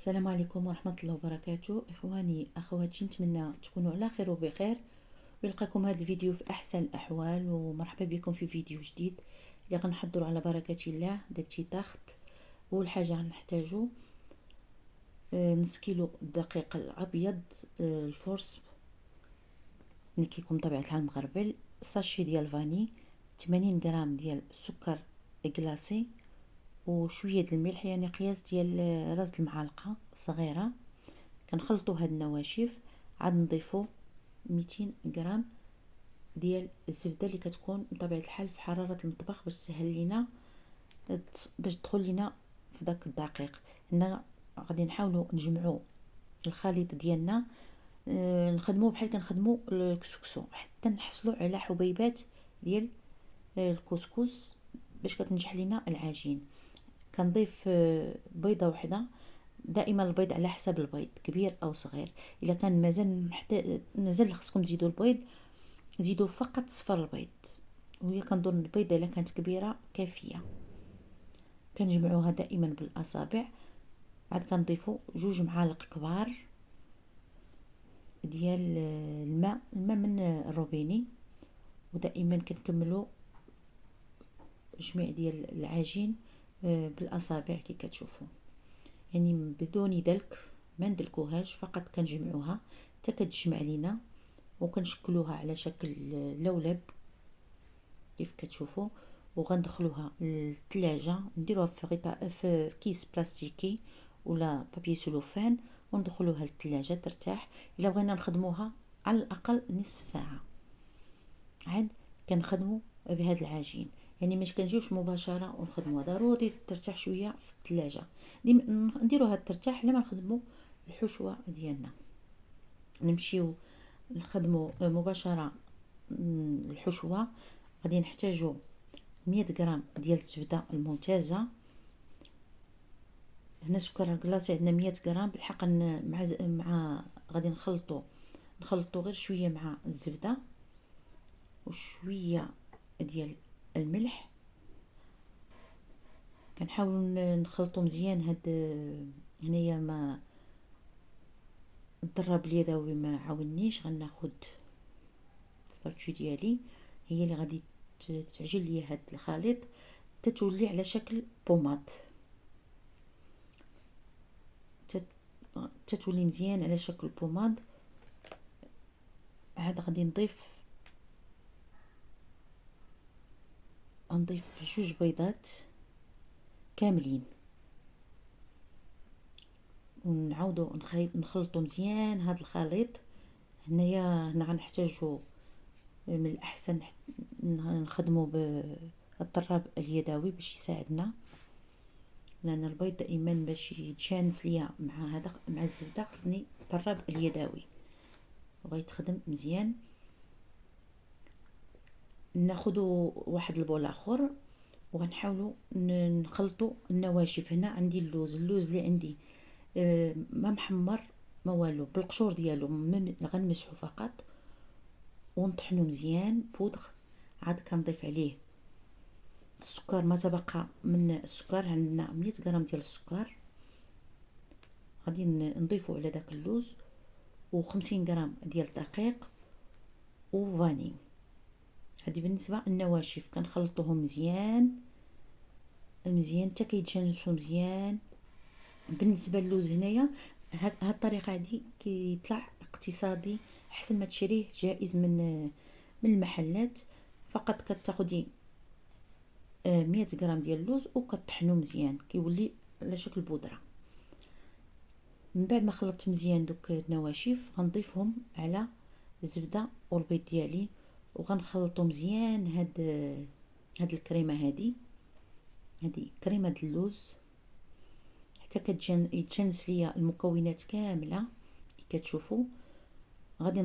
السلام عليكم ورحمة الله وبركاته. إخواني أخواتي، نتمنى تكونوا على خير وبخير ويلقاكم هذا الفيديو في أحسن الأحوال، ومرحبا بكم في فيديو جديد اللي غنحضروا على بركة الله. دي بتي طاخت. أول حاجة غنحتاجو نص كيلو دقيق الأبيض الفورس اللي كيكون طبيعتها المغربل، ساشي ديال فاني، 80 غرام ديال السكر كلاصي، وشويه د الملح، يعني قياس ديال راس المعالقه صغيره. كنخلطوا هاد النواشف، عاد نضيفوا 200 غرام ديال الزبده اللي كتكون بطبيعه الحال في حراره المطبخ باش تسهل لينا باش تدخل لينا في داك الدقيق. هنا غادي نحاولوا نجمعوا الخليط ديالنا، نخدموه بحال كنخدموا الكسكسو حتى نحصلوا على حبيبات ديال الكسكس باش كتنجح لينا العجين. كنضيف بيضه واحده، دائما البيض على حسب البيض كبير او صغير. الا كان مازال خصكم تزيدوا البيض، زيدوا فقط صفر البيض، وهي كنظن البيضه الا كانت كبيره كافيه. كنجمعوها دائما بالاصابع. عاد كنضيفوا 2 معالق كبار ديال الماء من الروبيني، ودائما كنكملوا جميع ديال العجين بالاصابع كي كتشوفوا، يعني بدون دلك، ما ندلكوهاش، فقط كنجمعوها حتى كتجمع لينا، وكنشكلوها على شكل لولب كيف كتشوفوا. وغندخلوها للثلاجه، نديروها في غطاء في كيس بلاستيكي ولا بابي سلوفان، وندخلوها للثلاجه ترتاح. الا بغينا نخدموها على الاقل نصف ساعه. عاد كنخدموا بهذا العجين، يعني مش كنجيوش مباشره ونخدموها، ضروري ترتاح شويه في الثلاجه. نديروها ترتاح لما نخدموا الحشوه ديالنا. نمشيو نخدموا مباشره الحشوه. غادي نحتاجوا 100 غرام ديال الزبده الممتازه. هنا سكر كلاصي عندنا 100 غرام بالحق. مع غادي نخلطوا غير شويه مع الزبده وشويه ديال الملح. كنحاولوا نخلطوا مزيان. هاد هنايا ما الضراب اليدوي ما عاونيش، غناخد السطرتشو ديالي هي اللي غادي تعجن لي هاد الخليط تتولي على شكل بوماد، تتولي مزيان على شكل بوماد. عاد غادي نضيف 2 بيضات كاملين، ونعاودو نخلطو مزيان هاد الخليط. هنا غنحتاجو من الاحسن نخدمو بالضراب اليدوي باش يساعدنا، لان البيض دائما باش يتجانس ليا مع الزبده خصني الضراب اليدوي وغيتخدم مزيان. ناخدو واحد البول اخر وغنحاولوا نخلطوا النواشف. هنا عندي اللوز اللي عندي ما محمر ما والو، بالقشور ديالو غنمسحو فقط ونطحنو مزيان بودغ. عاد كنضيف عليه السكر، ما تبقى من السكر عندنا 100 غرام ديال السكر غادي نضيفو على داك اللوز، و50 غرام ديال الدقيق وفاني. هذه بالنسبه للنواشف. كنخلطوهم مزيان حتى كيتجانسوا مزيان. بالنسبه للوز هنايا هاد الطريقه هذه كيطلع اقتصادي، احسن ما تشريه جائز من المحلات. فقط كتاخدي 100 غرام ديال اللوز وكطحنو مزيان كيولي على شكل بودره. من بعد ما خلطت مزيان دوك النواشف غنضيفهم على الزبده والبيض ديالي، وغنخلطو مزيان هاد الكريمه. هذه كريمه اللوز حتى يتجانس ليا المكونات كامله كي كتشوفوا. غادي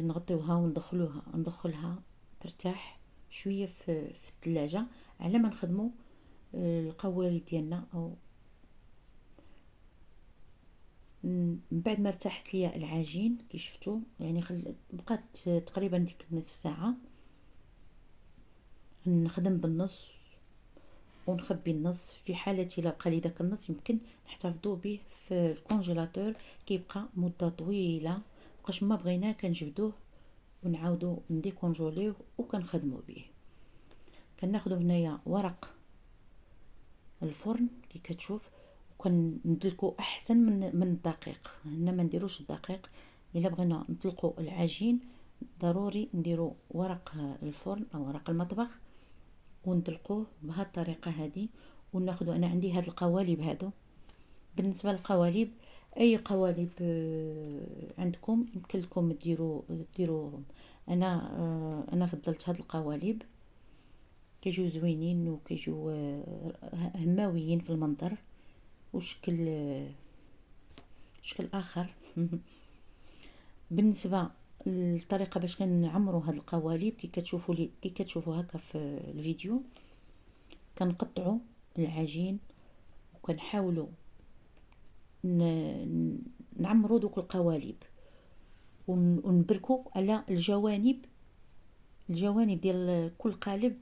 نغطيوها وندخلها ترتاح شويه في الثلاجه على ما نخدموا القوالب ديالنا. او من بعد ما ارتاحت ليا العجين كي شفتوا، يعني بقات تقريبا ديك نصف ساعه نخدم بالنص ونخبي النص. في حالة الا بقى لي داك النص يمكن نحتفظوا به في الكونجيلاتور كيبقى مده طويله، بقاش ما بغيناه كنجبدوه ونعاودو نديكونجوليوه وكنخدموا به. كناخذوا هنايا ورق الفرن كي كتشوف، وكندلكو احسن من الدقيق. هنا ما نديروش الدقيق. الا بغينا نطلقوا العجين ضروري نديرو ورق الفرن او ورق المطبخ وندلقوه بهذه الطريقه هذه. وناخذوا، انا عندي هاد القوالب هادو. بالنسبه للقوالب، اي قوالب عندكم يمكن لكم ديروهم. انا فضلت هاد القوالب، كيجيو زوينين وكيجيو هماويين في المنظر وشكل اخر. بالنسبه الطريقه باش كنعمروا هاد القوالب كي كتشوفوا هكا في الفيديو، كنقطعوا العجين وكنحاولوا نعمروا دوك القوالب ونبركوا على الجوانب ديال كل قالب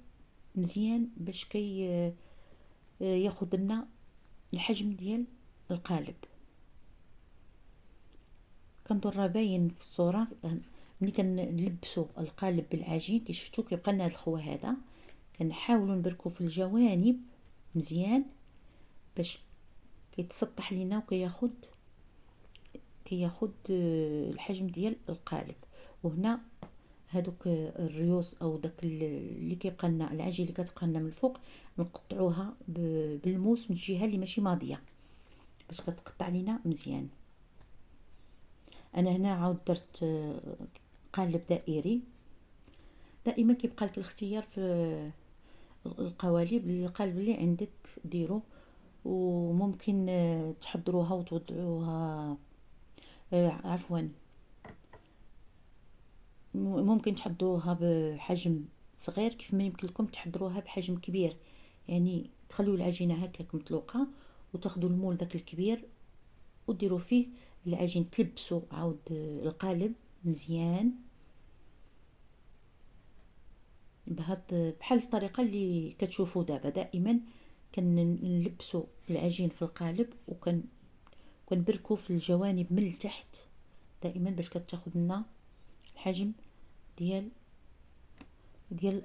مزيان باش ياخذ لنا الحجم ديال القالب. كندور باين في الصوره ملي كنلبسوا القالب بالعجين كي شفتوا كيبقى لنا هذا الخوا هذا. كنحاولوا نبركوا في الجوانب مزيان باش كيتسطح لينا وكياخذ الحجم ديال القالب. وهنا هادوك الريوس او داك اللي كيبقى لنا العجين اللي كتبقى لنا من الفوق نقطعوها بالموس من الجهه اللي ماشي ماضيه باش كتقطع لينا مزيان. انا هنا عاود درت قالب دائري. دائما كيبقى لك الاختيار في القوالب. القالب اللي عندك ديرو، وممكن تحضروها وتوضعوها عفوا ممكن تحضروها بحجم صغير كيف ما يمكن لكم تحضروها بحجم كبير. يعني تخلوا العجينه هكاك مطلوقه وتاخذوا المول داك الكبير وديروا فيه العجين، تلبسوا عاود القالب مزيان بحال الطريقه اللي كتشوفوا دابا. دائما كنلبسوا العجين في القالب وكنبركوا في الجوانب من التحت دائما باش كتاخذ لنا الحجم ديال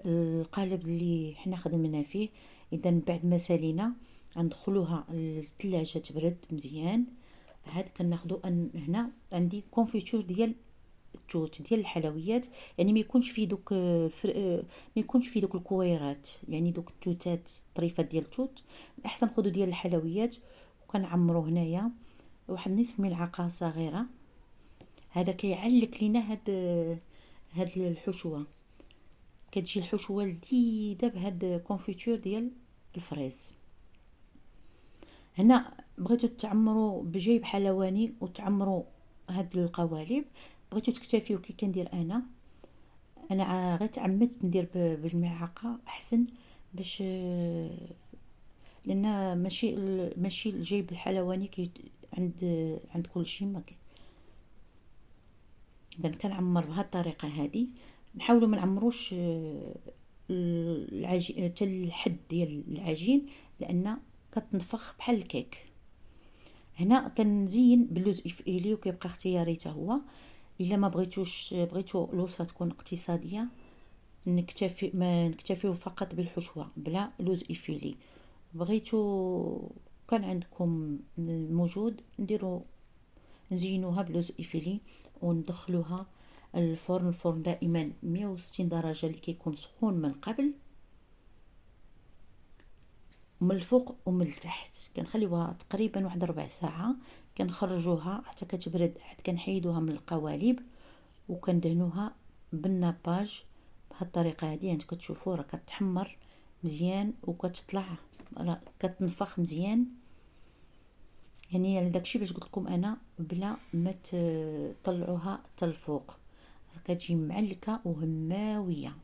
القالب اللي حنا خدمنا فيه. اذا بعد ما سالينا غندخلوها للثلاجه تبرد مزيان. هاد كناخذوا هنا عندي كونفيتور ديال التوت ديال الحلويات، يعني ما يكونش فيه دوك ما يكونش فيه دوك الكويرات، يعني دوك التوتات الطريفات ديال التوت. احسن خذوا ديال الحلويات وكنعمروا هنايا واحد نصف ملعقه صغيره. هذا كيعلك لينا هاد الحشوه. كتجي الحشوه لذيذه بهاد كونفيتور ديال الفريز. هنا بغيتو تعمروا بجيب حلواني وتعمروا هاد القوالب، بغيتو تكتفيو كي كندير انا غير تعمدت ندير بالملعقه احسن باش لان ماشي الجيب الحلواني عند كل شيء ما اذا كنعمر بهذه الطريقه هذه. نحاولوا ما نعمروش العجين حتى الحد ديال العجين لان كتنفخ بحال الكيك. هنا كنزين باللوز افئيلي وكيبقى اختياري حتى هو. الا ما بغيتو الوصفه تكون اقتصاديه نكتفيو فقط بالحشوه بلا لوز افيلي. بغيتو كان عندكم موجود نزينوها بلوز افيلي وندخلوها الفرن دائما 160 درجه اللي كيكون سخون من قبل، من الفوق ومن التحت. كنخليوها تقريبا واحد ربع ساعه. كنخرجوها حتى كتبرد، عاد كنحيدوها من القوالب وكندهنوها بالناباج بهذه الطريقه هذه. انت كتشوفوا راه كتحمر مزيان وكتطلع كتنفخ مزيان. يعني داكشي باش قلت لكم انا بلا ما تطلعوها حتى الفوق راه كتجي معلكه وهماويه.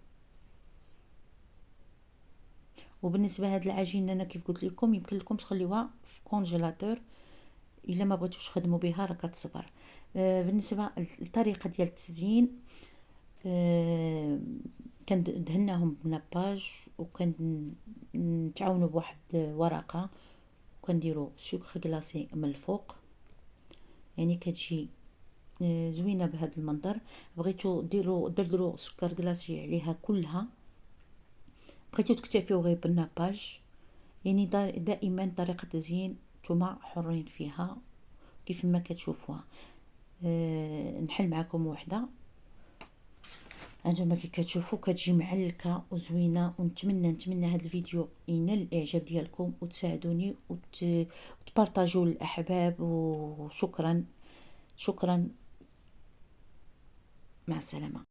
وبالنسبه هاد العجين انا كيف قلت لكم يمكن لكم تخليوها في كونجيلاتور الا ما بغيتوش تخدموا بها راه كتصبر. بالنسبه للطريقه ديال التزيين كندهناهم بناباج نتعاونوا بواحد ورقه وكنديروا سكر كلاصي من الفوق، يعني كتجي زوينه بهذا المنظر. بغيتو دردروا سكر كلاصي عليها كلها، بغيتو تكتفيو غير بالناباج، يعني دائما طريقه تزيين نتوما حرين فيها كيف ما كتشوفوها. نحل معكم وحده، انتما كي كتشوفوا كتجي معلكه وزوينه، ونتمنى هذا الفيديو ينال الاعجاب ديالكم وتساعدوني وتبارطاجوا للاحباب. وشكرا مع السلامه.